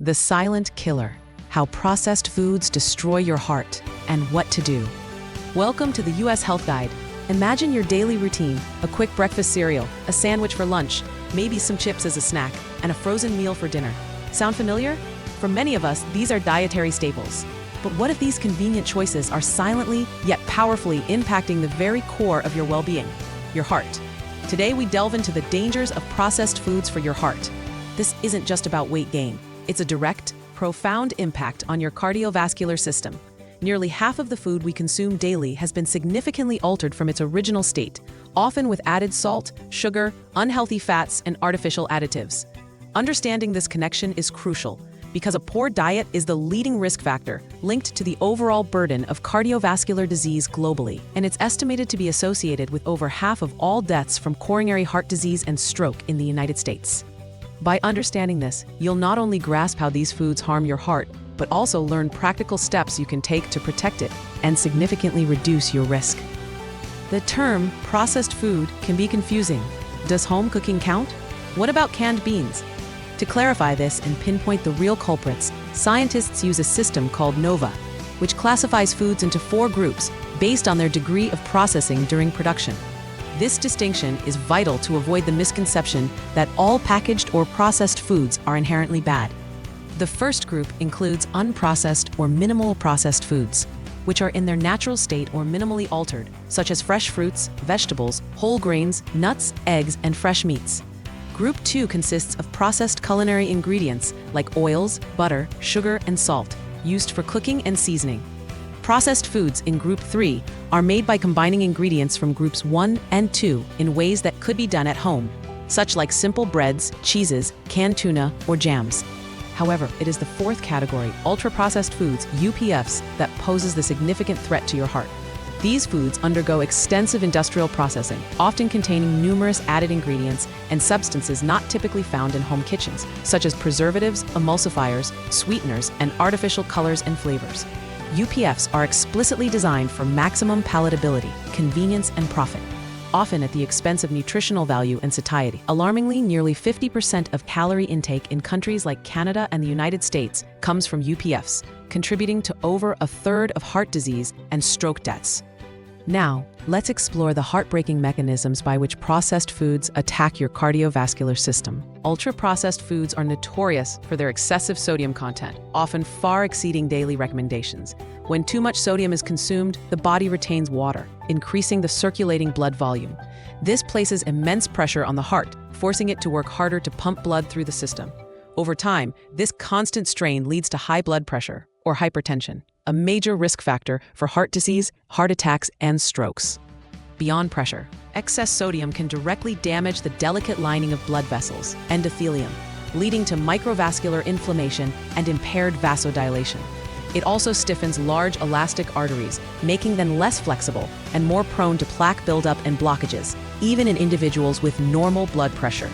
The silent killer, how processed foods destroy your heart, and what to do. Welcome to the US Health Guide. Imagine your daily routine: a quick breakfast cereal, a sandwich for lunch, maybe some chips as a snack, and a frozen meal for dinner. Sound familiar? For many of us, these are dietary staples. But what if these convenient choices are silently yet powerfully impacting the very core of your well-being, your heart? Today we delve into the dangers of processed foods for your heart. This isn't just about weight gain. It's a direct, profound impact on your cardiovascular system. Nearly half of the food we consume daily has been significantly altered from its original state, often with added salt, sugar, unhealthy fats, and artificial additives. Understanding this connection is crucial, because a poor diet is the leading risk factor linked to the overall burden of cardiovascular disease globally, and it's estimated to be associated with over half of all deaths from coronary heart disease and stroke in the United States. By understanding this, you'll not only grasp how these foods harm your heart, but also learn practical steps you can take to protect it and significantly reduce your risk. The term processed food can be confusing. Does home cooking count? What about canned beans? To clarify this and pinpoint the real culprits, scientists use a system called NOVA, which classifies foods into 4 groups based on their degree of processing during production. This distinction is vital to avoid the misconception that all packaged or processed foods are inherently bad. The first group includes unprocessed or minimal processed foods, which are in their natural state or minimally altered, such as fresh fruits, vegetables, whole grains, nuts, eggs, and fresh meats. Group 2 consists of processed culinary ingredients like oils, butter, sugar, and salt, used for cooking and seasoning. Processed foods in Group 3 are made by combining ingredients from Groups 1 and 2 in ways that could be done at home, such like simple breads, cheeses, canned tuna, or jams. However, it is the 4th category, ultra-processed foods, UPFs, that poses the significant threat to your heart. These foods undergo extensive industrial processing, often containing numerous added ingredients and substances not typically found in home kitchens, such as preservatives, emulsifiers, sweeteners, and artificial colors and flavors. UPFs are explicitly designed for maximum palatability, convenience, and profit, often at the expense of nutritional value and satiety. Alarmingly, nearly 50% of calorie intake in countries like Canada and the United States comes from UPFs, contributing to over a third of heart disease and stroke deaths. Now, let's explore the heartbreaking mechanisms by which processed foods attack your cardiovascular system. Ultra-processed foods are notorious for their excessive sodium content, often far exceeding daily recommendations. When too much sodium is consumed, the body retains water, increasing the circulating blood volume. This places immense pressure on the heart, forcing it to work harder to pump blood through the system. Over time, this constant strain leads to high blood pressure, or hypertension, a major risk factor for heart disease, heart attacks, and strokes. Beyond pressure, excess sodium can directly damage the delicate lining of blood vessels, endothelium, leading to microvascular inflammation and impaired vasodilation. It also stiffens large elastic arteries, making them less flexible and more prone to plaque buildup and blockages, even in individuals with normal blood pressure.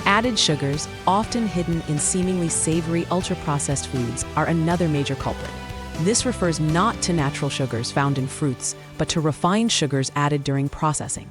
Added sugars, often hidden in seemingly savory ultra-processed foods, are another major culprit. This refers not to natural sugars found in fruits, but to refined sugars added during processing.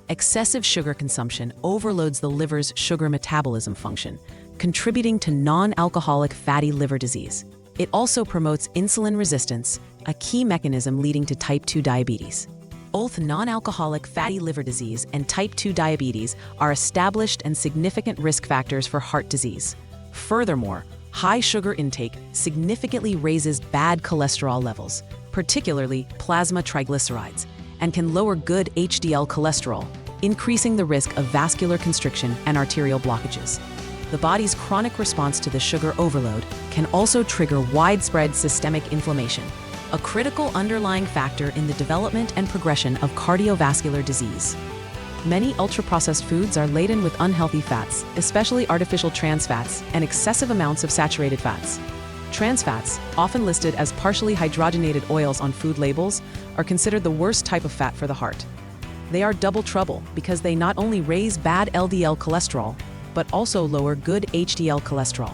Excessive sugar consumption overloads the liver's sugar metabolism function, contributing to non-alcoholic fatty liver disease. It also promotes insulin resistance, a key mechanism leading to type 2 diabetes. Both non-alcoholic fatty liver disease and type 2 diabetes are established and significant risk factors for heart disease. Furthermore, high sugar intake significantly raises bad cholesterol levels, particularly plasma triglycerides, and can lower good HDL cholesterol, increasing the risk of vascular constriction and arterial blockages. The body's chronic response to the sugar overload can also trigger widespread systemic inflammation, a critical underlying factor in the development and progression of cardiovascular disease. Many ultra-processed foods are laden with unhealthy fats, especially artificial trans fats, and excessive amounts of saturated fats. Trans fats, often listed as partially hydrogenated oils on food labels, are considered the worst type of fat for the heart. They are double trouble because they not only raise bad LDL cholesterol, but also lower good HDL cholesterol.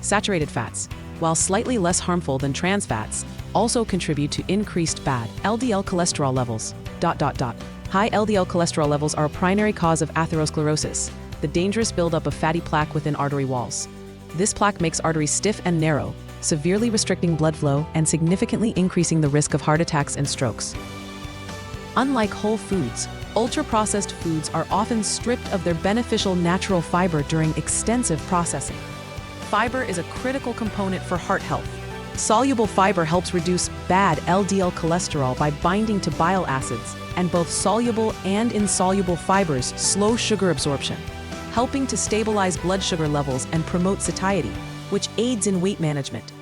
Saturated fats, while slightly less harmful than trans fats, also contribute to increased bad LDL cholesterol levels. High LDL cholesterol levels are a primary cause of atherosclerosis, the dangerous buildup of fatty plaque within artery walls. This plaque makes arteries stiff and narrow, severely restricting blood flow and significantly increasing the risk of heart attacks and strokes. Unlike whole foods, ultra-processed foods are often stripped of their beneficial natural fiber during extensive processing. Fiber is a critical component for heart health. Soluble fiber helps reduce bad LDL cholesterol by binding to bile acids, and both soluble and insoluble fibers slow sugar absorption, helping to stabilize blood sugar levels and promote satiety, which aids in weight management.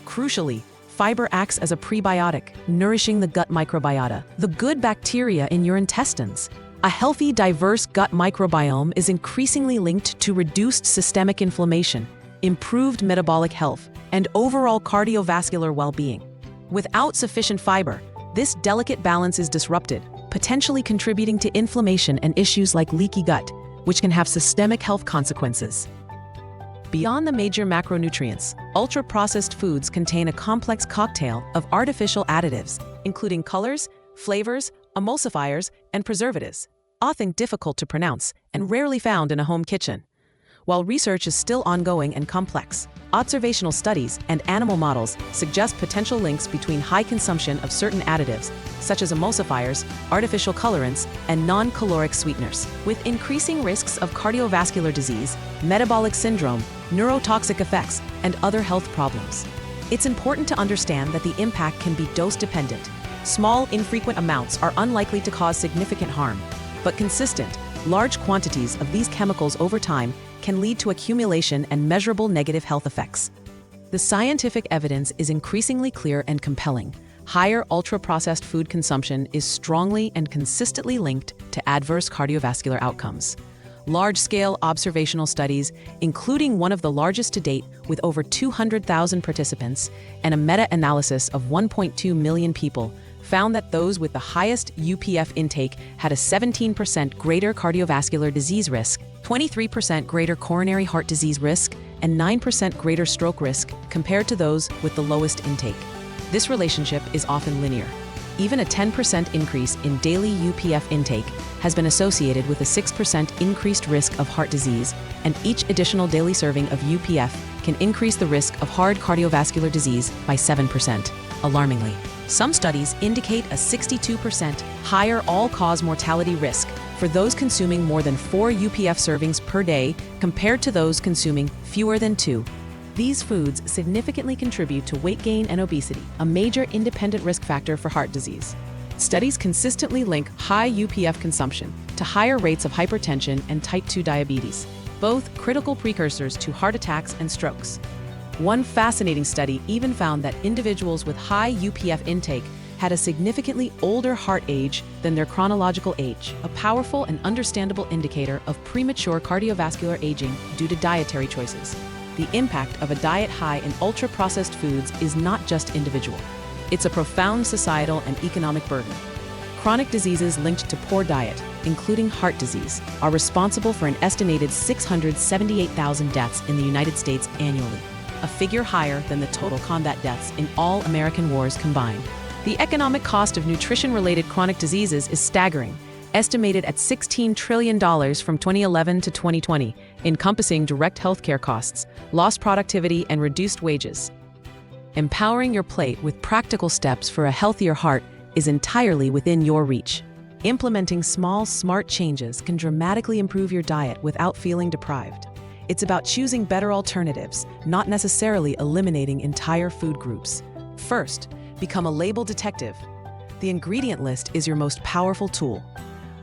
Crucially, fiber acts as a prebiotic, nourishing the gut microbiota, the good bacteria in your intestines. A healthy, diverse gut microbiome is increasingly linked to reduced systemic inflammation, improved metabolic health, and overall cardiovascular well-being. Without sufficient fiber, this delicate balance is disrupted, potentially contributing to inflammation and issues like leaky gut, which can have systemic health consequences. Beyond the major macronutrients, ultra-processed foods contain a complex cocktail of artificial additives, including colors, flavors, emulsifiers, and preservatives, often difficult to pronounce and rarely found in a home kitchen. While research is still ongoing and complex, observational studies and animal models suggest potential links between high consumption of certain additives, such as emulsifiers, artificial colorants, and non-caloric sweeteners, with increasing risks of cardiovascular disease, metabolic syndrome, neurotoxic effects, and other health problems. It's important to understand that the impact can be dose-dependent. Small, infrequent amounts are unlikely to cause significant harm, but consistent, large quantities of these chemicals over time can lead to accumulation and measurable negative health effects. The scientific evidence is increasingly clear and compelling. Higher ultra-processed food consumption is strongly and consistently linked to adverse cardiovascular outcomes. Large-scale observational studies, including one of the largest to date with over 200,000 participants and a meta-analysis of 1.2 million people, found that those with the highest UPF intake had a 17% greater cardiovascular disease risk, 23% greater coronary heart disease risk, and 9% greater stroke risk compared to those with the lowest intake. This relationship is often linear. Even a 10% increase in daily UPF intake has been associated with a 6% increased risk of heart disease, and each additional daily serving of UPF can increase the risk of hard cardiovascular disease by 7%. Alarmingly, some studies indicate a 62% higher all-cause mortality risk for those consuming more than 4 UPF servings per day compared to those consuming fewer than 2. These foods significantly contribute to weight gain and obesity, a major independent risk factor for heart disease. Studies consistently link high UPF consumption to higher rates of hypertension and type 2 diabetes, both critical precursors to heart attacks and strokes. One fascinating study even found that individuals with high UPF intake had a significantly older heart age than their chronological age, a powerful and understandable indicator of premature cardiovascular aging due to dietary choices. The impact of a diet high in ultra-processed foods is not just individual. It's a profound societal and economic burden. Chronic diseases linked to poor diet, including heart disease, are responsible for an estimated 678,000 deaths in the United States annually, a figure higher than the total combat deaths in all American wars combined. The economic cost of nutrition-related chronic diseases is staggering, estimated at $16 trillion from 2011 to 2020, encompassing direct healthcare costs, lost productivity, and reduced wages. Empowering your plate with practical steps for a healthier heart is entirely within your reach. Implementing small, smart changes can dramatically improve your diet without feeling deprived. It's about choosing better alternatives, not necessarily eliminating entire food groups. First, become a label detective. The ingredient list is your most powerful tool.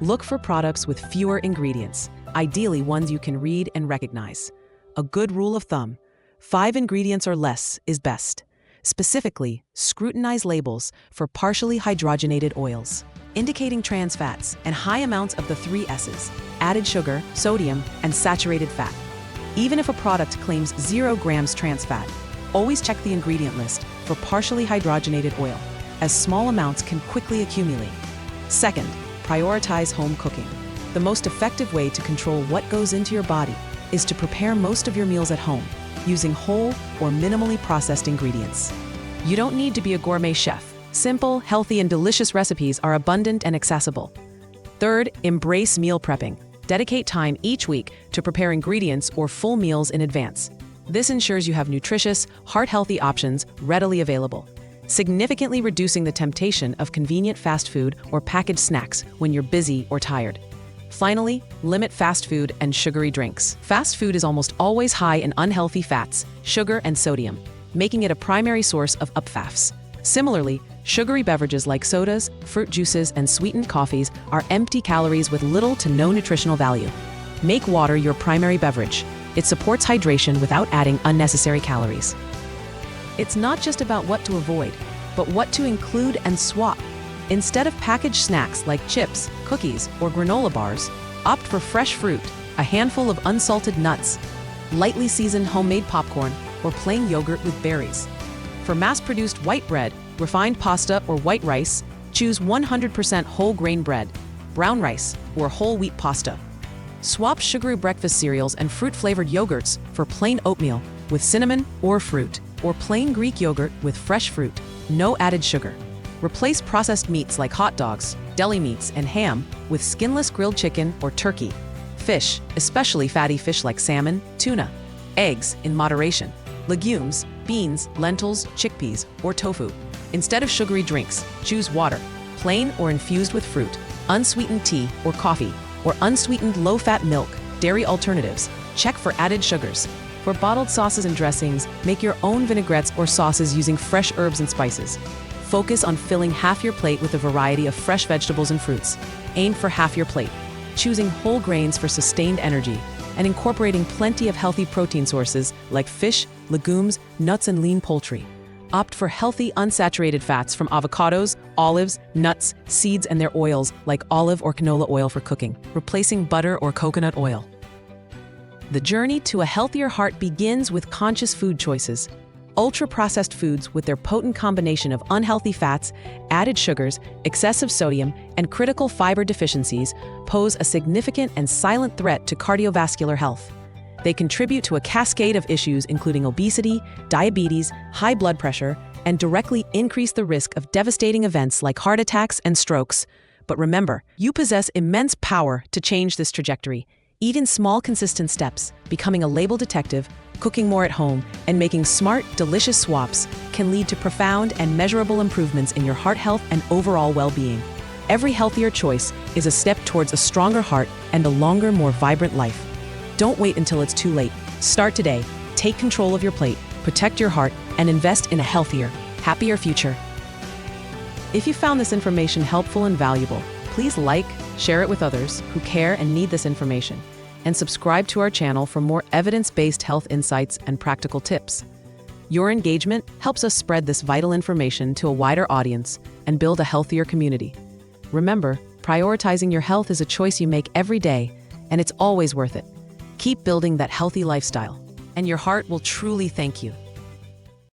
Look for products with fewer ingredients, ideally ones you can read and recognize. A good rule of thumb: 5 ingredients or less is best. Specifically, scrutinize labels for partially hydrogenated oils, indicating trans fats, and high amounts of the 3 S's: added sugar, sodium, and saturated fat. Even if a product claims 0 grams trans fat, always check the ingredient list for partially hydrogenated oil, as small amounts can quickly accumulate. Second, prioritize home cooking. The most effective way to control what goes into your body is to prepare most of your meals at home, using whole or minimally processed ingredients. You don't need to be a gourmet chef. Simple, healthy, and delicious recipes are abundant and accessible. Third, embrace meal prepping. Dedicate time each week to prepare ingredients or full meals in advance. This ensures you have nutritious, heart-healthy options readily available, significantly reducing the temptation of convenient fast food or packaged snacks when you're busy or tired. Finally, limit fast food and sugary drinks. Fast food is almost always high in unhealthy fats, sugar, and sodium, making it a primary source of upfafs. Similarly, sugary beverages like sodas, fruit juices, and sweetened coffees are empty calories with little to no nutritional value. Make water your primary beverage. It supports hydration without adding unnecessary calories. It's not just about what to avoid, but what to include and swap. Instead of packaged snacks like chips, cookies, or granola bars, opt for fresh fruit, a handful of unsalted nuts, lightly seasoned homemade popcorn, or plain yogurt with berries. For mass-produced white bread, refined pasta, or white rice, choose 100% whole grain bread, brown rice, or whole wheat pasta. Swap sugary breakfast cereals and fruit-flavored yogurts for plain oatmeal with cinnamon or fruit, or plain Greek yogurt with fresh fruit, no added sugar. Replace processed meats like hot dogs, deli meats, and ham with skinless grilled chicken or turkey. Fish, especially fatty fish like salmon, tuna. Eggs, in moderation. Legumes, beans, lentils, chickpeas, or tofu. Instead of sugary drinks, choose water, plain or infused with fruit, unsweetened tea or coffee, or unsweetened low-fat milk. Dairy alternatives. Check for added sugars. For bottled sauces and dressings, make your own vinaigrettes or sauces using fresh herbs and spices. Focus on filling half your plate with a variety of fresh vegetables and fruits. Aim for half your plate, choosing whole grains for sustained energy, and incorporating plenty of healthy protein sources like fish, legumes, nuts, and lean poultry. Opt for healthy, unsaturated fats from avocados, olives, nuts, seeds, and their oils like olive or canola oil for cooking, replacing butter or coconut oil. The journey to a healthier heart begins with conscious food choices. Ultra-processed foods with their potent combination of unhealthy fats, added sugars, excessive sodium, and critical fiber deficiencies pose a significant and silent threat to cardiovascular health. They contribute to a cascade of issues including obesity, diabetes, high blood pressure, and directly increase the risk of devastating events like heart attacks and strokes. But remember, you possess immense power to change this trajectory. Even small, consistent steps, becoming a label detective, cooking more at home, and making smart, delicious swaps can lead to profound and measurable improvements in your heart health and overall well-being. Every healthier choice is a step towards a stronger heart and a longer, more vibrant life. Don't wait until it's too late. Start today. Take control of your plate, protect your heart, and invest in a healthier, happier future. If you found this information helpful and valuable, please like, share it with others who care and need this information, and subscribe to our channel for more evidence-based health insights and practical tips. Your engagement helps us spread this vital information to a wider audience and build a healthier community. Remember, prioritizing your health is a choice you make every day, and it's always worth it. Keep building that healthy lifestyle, and your heart will truly thank you.